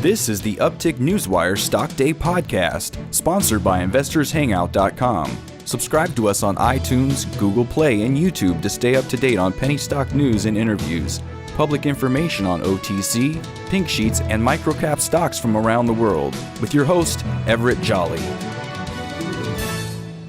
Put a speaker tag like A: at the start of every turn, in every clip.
A: This is the Uptick Newswire Stock Day podcast, sponsored by InvestorsHangout.com. Subscribe to us on iTunes, Google Play, and YouTube to stay up to date on penny stock news and interviews, public information on OTC, pink sheets, and microcap stocks from around the world, with your host, Everett Jolly.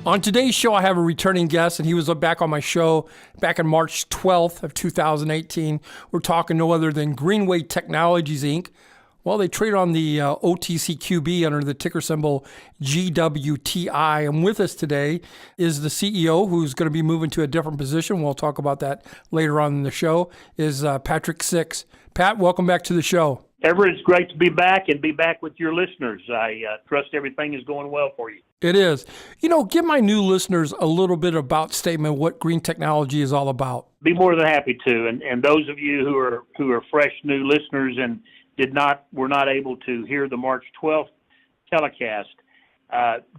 B: On today's show, I have a returning guest, and he was back on my show back on March 12th of 2018. We're talking no other than Greenway Technologies, Inc. Well, they trade on the OTCQB under the ticker symbol GWTI. And with us today is the CEO, who's going to be moving to a different position. We'll talk about that later on in the show, is Patrick Six. Pat, welcome back to the show.
C: Everett, it's great to be back and be back with your listeners. I trust everything is going well for you.
B: It is. You know, give my new listeners a little bit about statement what green technology is all about.
C: Be more than happy to. And those of you who are fresh new listeners and were not able to hear the March 12th telecast,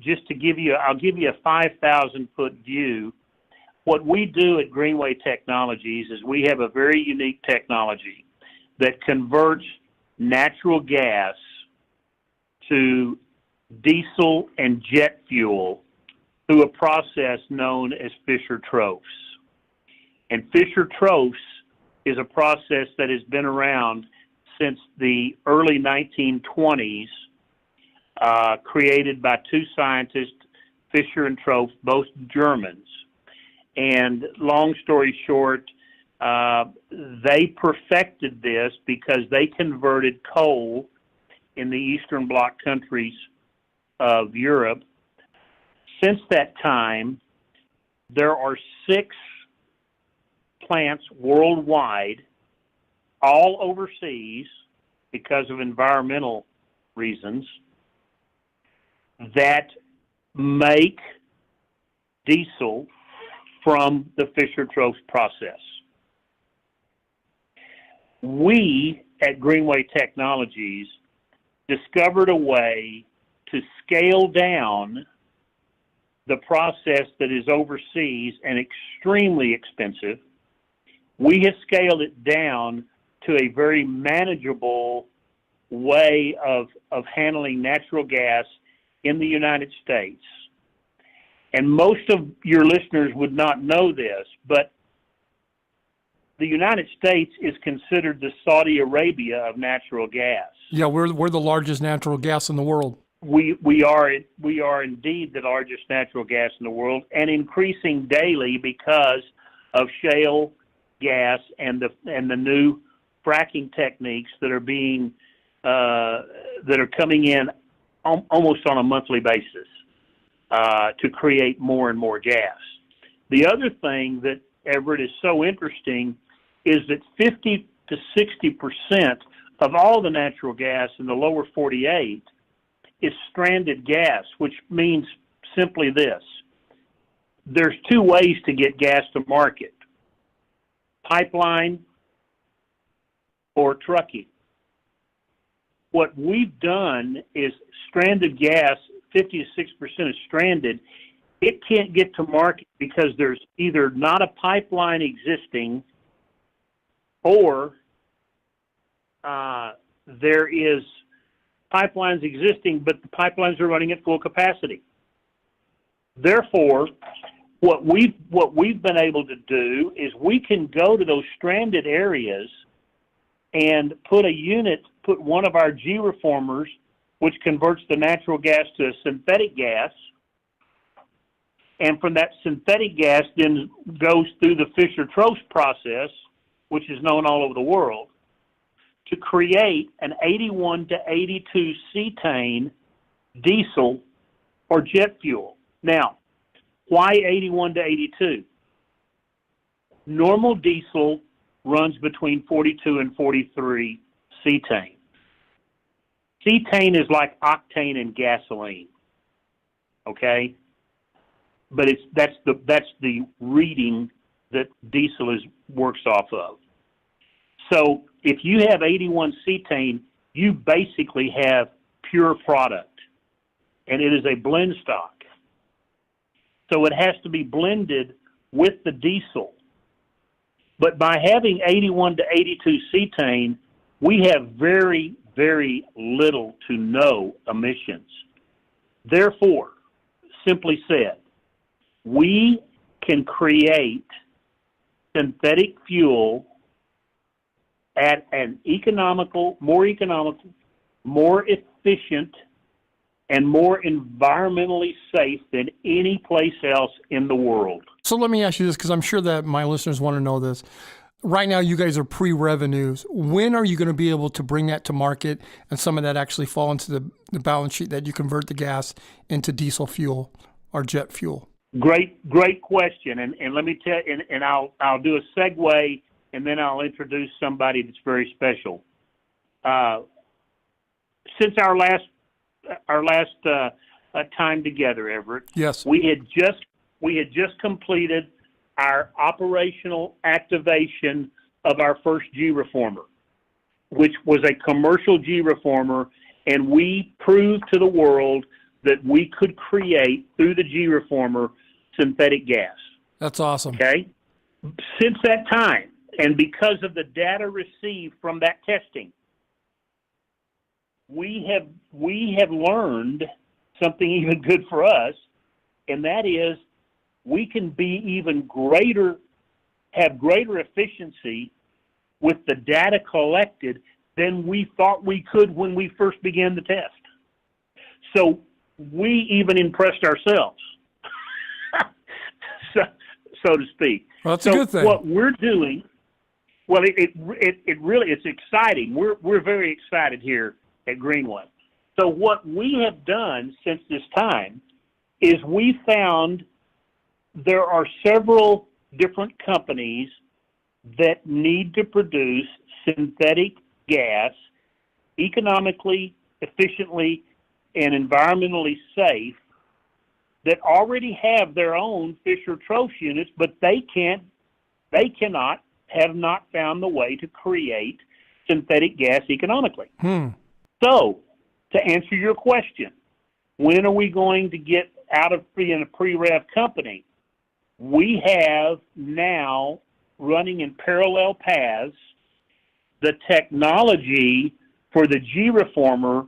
C: just to give you, I'll give you a 5,000-foot view. What we do at Greenway Technologies is we have a very unique technology that converts natural gas to diesel and jet fuel through a process known as Fischer-Tropsch. And Fischer-Tropsch is a process that has been around since the early 1920s, created by two scientists, Fischer and Tropsch, both Germans. And long story short, they perfected this because they converted coal in the Eastern Bloc countries of Europe. Since that time, there are 6 plants worldwide, all overseas because of environmental reasons, that make diesel from the Fischer-Tropsch process. We at Greenway Technologies discovered a way to scale down the process that is overseas and extremely expensive. We have scaled it down to a very manageable way of handling natural gas in the United States. And most of your listeners would not know this, but the United States is considered the Saudi Arabia of natural gas.
B: Yeah, we're the largest natural gas in the world.
C: We are indeed the largest natural gas in the world, and increasing daily because of shale gas and the new fracking techniques that are being that are coming in almost on a monthly basis to create more and more gas. The other thing that, Everett, is so interesting is that 50 to 60% of all the natural gas in the lower 48 is stranded gas, which means simply this. There's 2 ways to get gas to market: pipeline or trucking. What we've done is stranded gas, 50 to 60% is stranded. It can't get to market because there's either not a pipeline existing or there is pipelines existing, but the pipelines are running at full capacity. Therefore, what we've been able to do is we can go to those stranded areas and put one of our G reformers, which converts the natural gas to a synthetic gas, and from that synthetic gas then goes through the Fischer-Tropsch process, which is known all over the world, to create an 81 to 82 cetane diesel or jet fuel. Now, why 81 to 82? Normal diesel runs between 42 and 43 cetane. Cetane is like octane in gasoline, okay? But that's the reading that diesel works off of. So if you have 81 cetane, you basically have pure product, and it is a blend stock. So it has to be blended with the diesel. But by having 81 to 82 cetane, we have very, very little to no emissions. Therefore, simply said, we can create synthetic fuel at an more efficient, and more environmentally safe than any place else in the world.
B: So let me ask you this, because I'm sure that my listeners want to know this. Right now, you guys are pre-revenues. When are you going to be able to bring that to market and some of that actually fall into the balance sheet that you convert the gas into diesel fuel or jet fuel?
C: Great question. And let me tell you, and I'll do a segue, and then I'll introduce somebody that's very special. Since our last time together, Everett.
B: Yes.
C: We had just completed our operational activation of our first G-reformer, which was a commercial G-reformer, and we proved to the world that we could create, through the G-reformer, synthetic gas.
B: That's awesome.
C: Okay? Since that time, and because of the data received from that testing, we have learned something even good for us, and that is we can be have greater efficiency with the data collected than we thought we could when we first began the test. So we even impressed ourselves, so to speak.
B: Well, that's a good thing.
C: What we're doing, well, it's exciting. We're very excited here at Greenway. So what we have done since this time is we found there are several different companies that need to produce synthetic gas economically, efficiently, and environmentally safe that already have their own Fischer-Tropsch units, but have not found the way to create synthetic gas economically. So, to answer your question, when are we going to get out of being a pre-rev company? We have now, running in parallel paths, the technology for the G-reformer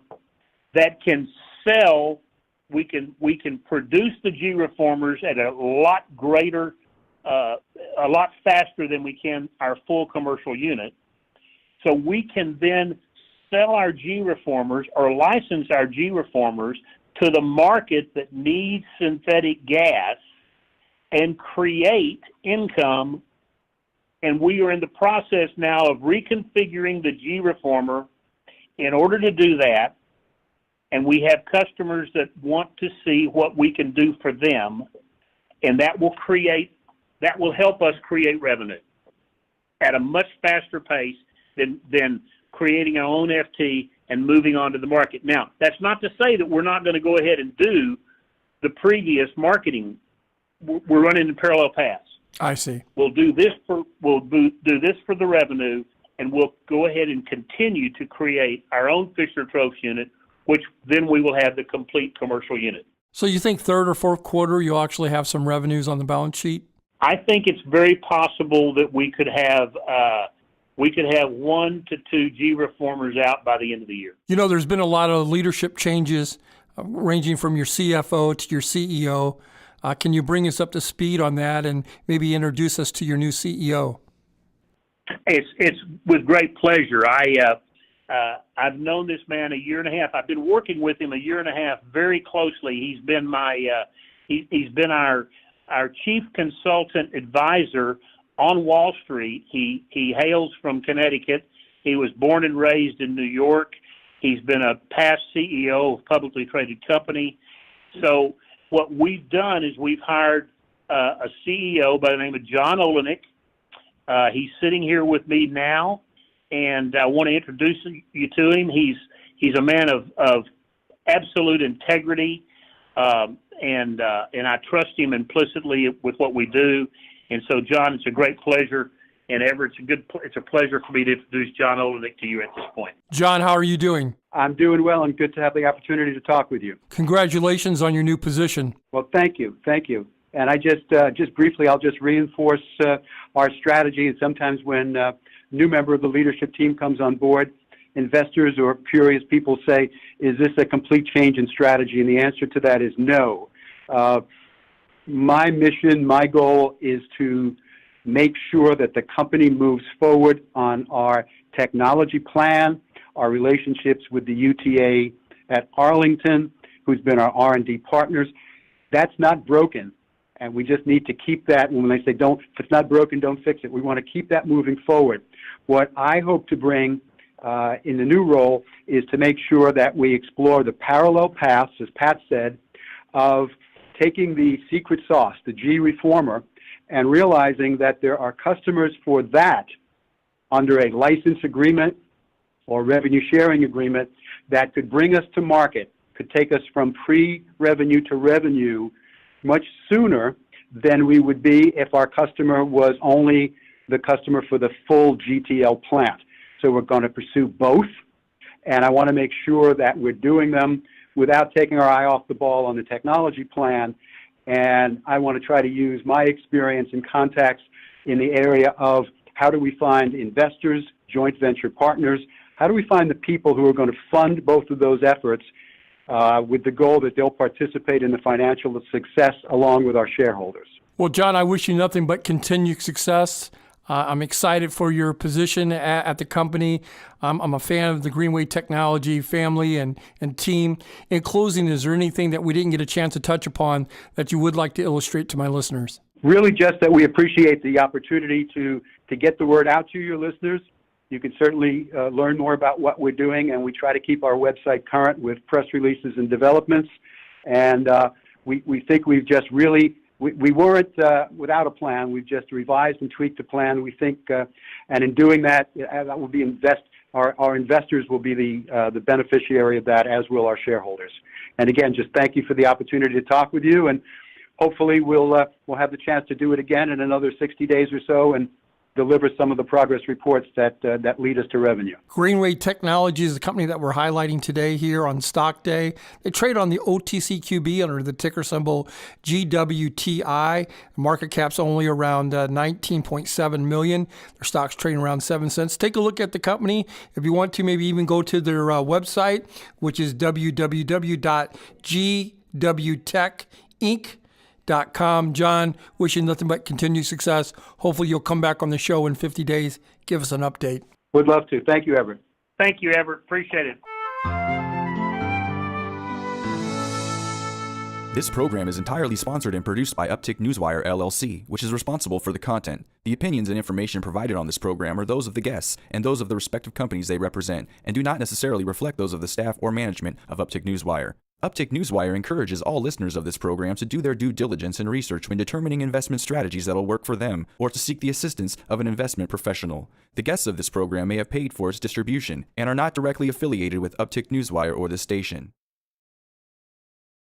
C: that can sell. We can produce the G-reformers at a lot faster than we can our full commercial unit. So we can then sell our G-reformers or license our G-reformers to the market that needs synthetic gas and create income. And we are in the process now of reconfiguring the G-reformer in order to do that. And we have customers that want to see what we can do for them, and that will help us create revenue at a much faster pace than creating our own FT and moving on to the market. Now, that's not to say that we're not going to go ahead and do the previous marketing. We're running in parallel paths.
B: I see.
C: We'll do this for the revenue, and we'll go ahead and continue to create our own Fischer-Tropsch unit, which then we will have the complete commercial unit.
B: So you think third or fourth quarter you'll actually have some revenues on the balance sheet?
C: I think it's very possible that we could have 1 to 2 G-reformers out by the end of the year.
B: You know, there's been a lot of leadership changes ranging from your CFO to your CEO. Can you bring us up to speed on that and maybe introduce us to your new CEO?
C: It's with great pleasure. I've known this man a year and a half. I've been working with him a year and a half very closely. He's been he's been our chief consultant advisor on Wall Street. He hails from Connecticut. He was born and raised in New York. He's been a past CEO of a publicly traded company. So what we've done is we've hired a CEO by the name of John Olynick. He's sitting here with me now, and I want to introduce you to him. He's a man of absolute integrity, and I trust him implicitly with what we do. And so, John, it's a great pleasure. And Everett, it's a pleasure for me to introduce John Olynick to you at this point.
B: John, how are you doing?
D: I'm doing well, and good to have the opportunity to talk with you.
B: Congratulations on your new position.
D: Well, thank you. And I just briefly, I'll just reinforce our strategy. And sometimes when a new member of the leadership team comes on board, investors or curious people say, is this a complete change in strategy? And the answer to that is no. My mission, my goal is to make sure that the company moves forward on our technology plan, our relationships with the UTA at Arlington, who's been our R&D partners. That's not broken, and we just need to keep that. And when they say, if it's not broken, don't fix it, we want to keep that moving forward. What I hope to bring in the new role is to make sure that we explore the parallel paths, as Pat said, of taking the secret sauce, the G reformer, and realizing that there are customers for that under a license agreement or revenue sharing agreement that could bring us to market, could take us from pre-revenue to revenue much sooner than we would be if our customer was only the customer for the full GTL plant. So we're going to pursue both, and I want to make sure that we're doing them without taking our eye off the ball on the technology plan. And I want to try to use my experience and contacts in the area of how do we find investors, joint venture partners, how do we find the people who are going to fund both of those efforts with the goal that they'll participate in the financial success along with our shareholders.
B: Well, John, I wish you nothing but continued success. I'm excited for your position at the company. I'm a fan of the Greenway Technology family and team. In closing, is there anything that we didn't get a chance to touch upon that you would like to illustrate to my listeners?
D: Really just that we appreciate the opportunity to get the word out to your listeners. You can certainly learn more about what we're doing, and we try to keep our website current with press releases and developments. And we think we've just really, we weren't without a plan. We've just revised and tweaked the plan. We think, and in doing that, that will be our investors will be the beneficiary of that, as will our shareholders. And again, just thank you for the opportunity to talk with you, and hopefully we'll have the chance to do it again in another 60 days or so and deliver some of the progress reports that lead us to revenue.
B: Greenway Technologies is the company that we're highlighting today here on Stock Day. They trade on the OTCQB under the ticker symbol GWTI. Market cap's only around 19.7 million. Their stock's trading around 7 cents. Take a look at the company. If you want to, maybe even go to their website, which is www.gwtechinc.com. John, wishing nothing but continued success. Hopefully you'll come back on the show in 50 days. Give us an update.
D: Would love to. Thank you, Everett.
C: Thank you, Everett. Appreciate it.
A: This program is entirely sponsored and produced by Uptick Newswire, LLC, which is responsible for the content. The opinions and information provided on this program are those of the guests and those of the respective companies they represent, and do not necessarily reflect those of the staff or management of Uptick Newswire. Uptick Newswire encourages all listeners of this program to do their due diligence and research when determining investment strategies that will work for them, or to seek the assistance of an investment professional. The guests of this program may have paid for its distribution and are not directly affiliated with Uptick Newswire or this station.